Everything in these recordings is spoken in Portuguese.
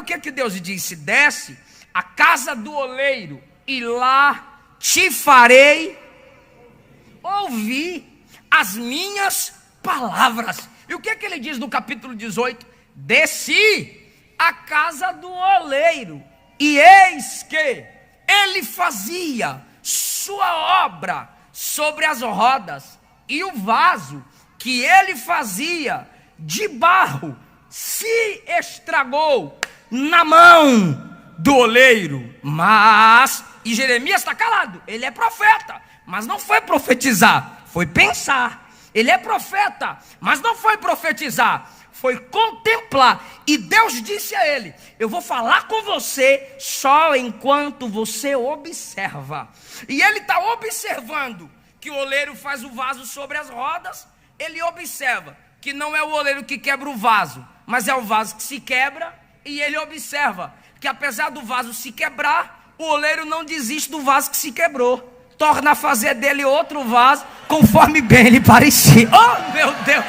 o que Deus disse: desce à casa do oleiro e lá te farei ouvir as minhas palavras. E o que ele diz no capítulo 18? Desci à casa do oleiro, e eis que ele fazia sua obra sobre as rodas, e o vaso que ele fazia de barro se estragou na mão do oleiro. Mas, e Jeremias está calado, ele é profeta, mas não foi profetizar, foi pensar. Ele é profeta, mas não foi profetizar, foi contemplar. E Deus disse a ele: eu vou falar com você só enquanto você observa. E ele está observando que o oleiro faz o vaso sobre as rodas. Ele observa que não é o oleiro que quebra o vaso, mas é o vaso que se quebra. E ele observa que apesar do vaso se quebrar, o oleiro não desiste do vaso que se quebrou, torna a fazer dele outro vaso, conforme bem lhe parecia. Oh, meu Deus!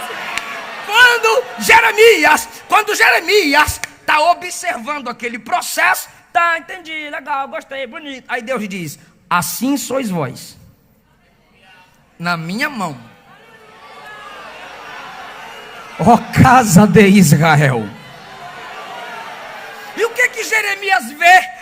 Quando Jeremias está observando aquele processo, tá, entendi, legal, gostei, bonito. Aí Deus diz: assim sois vós, na minha mão, ó casa de Israel. E o que Jeremias vê?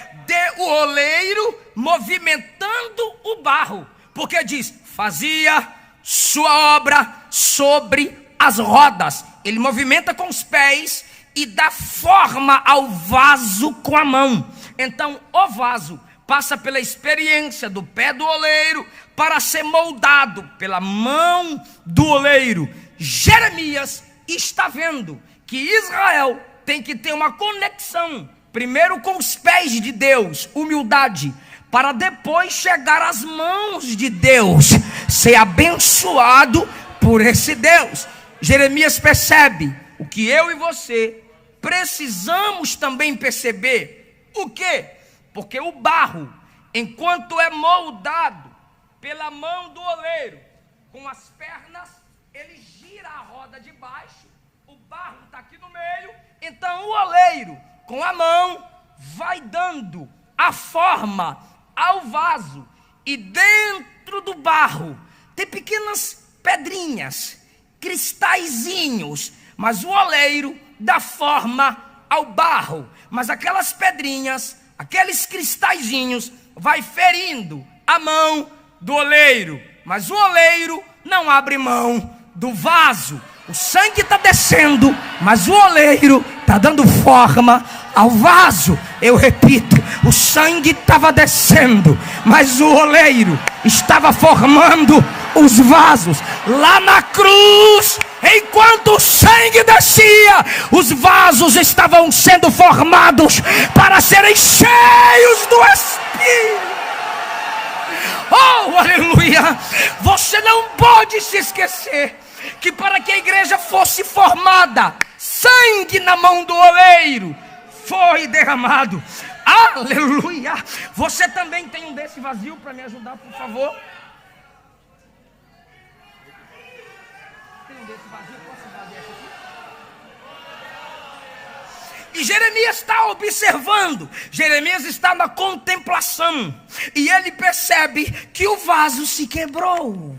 O oleiro movimentando o barro, porque diz: fazia sua obra sobre as rodas. Ele movimenta com os pés e dá forma ao vaso com a mão. Então o vaso passa pela experiência do pé do oleiro para ser moldado pela mão do oleiro. Jeremias está vendo que Israel tem que ter uma conexão, primeiro com os pés de Deus, humildade, para depois chegar às mãos de Deus, ser abençoado por esse Deus. Jeremias percebe o que eu e você precisamos também perceber. O quê? Porque o barro, enquanto é moldado pela mão do oleiro, com as pernas, ele gira a roda de baixo, o barro está aqui no meio, então o oleiro, com a mão, vai dando a forma ao vaso, e dentro do barro tem pequenas pedrinhas, cristalzinhos, mas o oleiro dá forma ao barro, mas aquelas pedrinhas, aqueles cristalzinhos, vai ferindo a mão do oleiro, mas o oleiro não abre mão do vaso. O sangue está descendo, mas o oleiro está dando forma ao vaso. Eu repito, o sangue estava descendo, mas o oleiro estava formando os vasos. Lá na cruz, enquanto o sangue descia, os vasos estavam sendo formados para serem cheios do Espírito. Oh, aleluia! Você não pode se esquecer que para que a igreja fosse formada, sangue na mão do oleiro foi derramado. Aleluia! Você também tem um desse vazio para me ajudar, por favor? Tem um desse vazio? Posso fazer essa aqui? E Jeremias está observando, Jeremias está na contemplação, e ele percebe que o vaso se quebrou.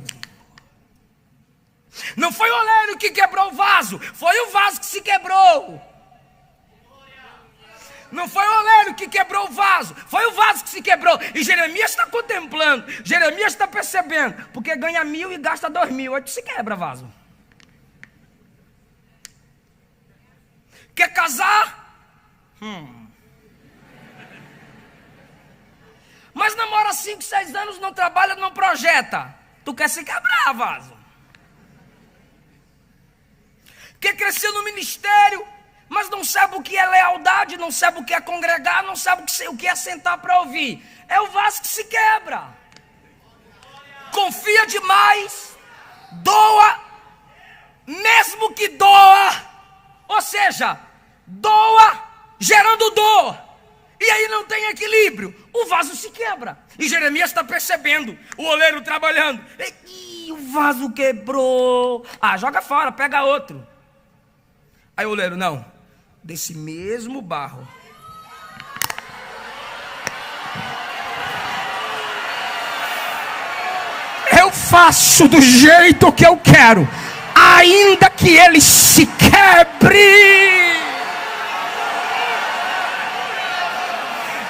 Não foi o oleiro que quebrou o vaso, foi o vaso que se quebrou. Não foi o oleiro que quebrou o vaso, foi o vaso que se quebrou. E Jeremias está contemplando, Jeremias está percebendo, porque ganha 1.000 e gasta 2.000, aí se quebra vaso. Quer casar? Mas namora 5, 6 anos, não trabalha, não projeta. Tu quer se quebrar vaso. Quer crescer no ministério, mas não sabe o que é lealdade, não sabe o que é congregar, não sabe o que é sentar para ouvir. É o vaso que se quebra. Confia demais, doa, mesmo que doa, ou seja, doa gerando dor, e aí não tem equilíbrio, o vaso se quebra. E Jeremias está percebendo, o oleiro trabalhando, e o vaso quebrou, joga fora, pega outro. Aí o oleiro, não, desse mesmo barro faço do jeito que eu quero, ainda que ele se quebre.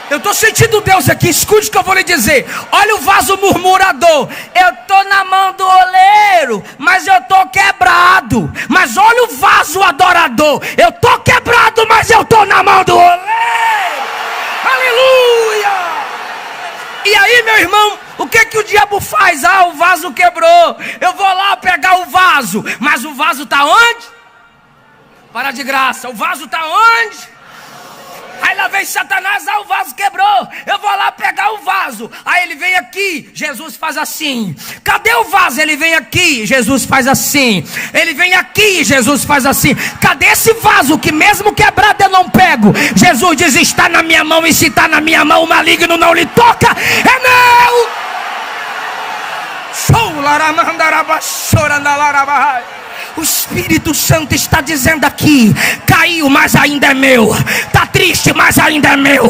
Eu estou sentindo Deus aqui, escute o que eu vou lhe dizer. Olha o vaso murmurador. Eu estou na mão do oleiro, mas eu estou quebrado. Mas olha o vaso adorador. Eu estou quebrado, mas eu estou na mão do oleiro. Aleluia! E aí, meu irmão, o que o diabo faz? Ah, o vaso quebrou. Eu vou lá pegar o vaso. Mas o vaso está onde? Para de graça. O vaso está onde? Aí lá vem Satanás, o vaso quebrou. Eu vou lá pegar o vaso. Aí ele vem aqui, Jesus faz assim. Cadê o vaso? Ele vem aqui, Jesus faz assim. Ele vem aqui, Jesus faz assim. Cadê esse vaso que mesmo quebrado eu não pego? Jesus diz, está na minha mão, e se está na minha mão, o maligno não lhe toca. É meu. O Espírito Santo está dizendo aqui: caiu, mas ainda é meu. Está triste, mas ainda é meu.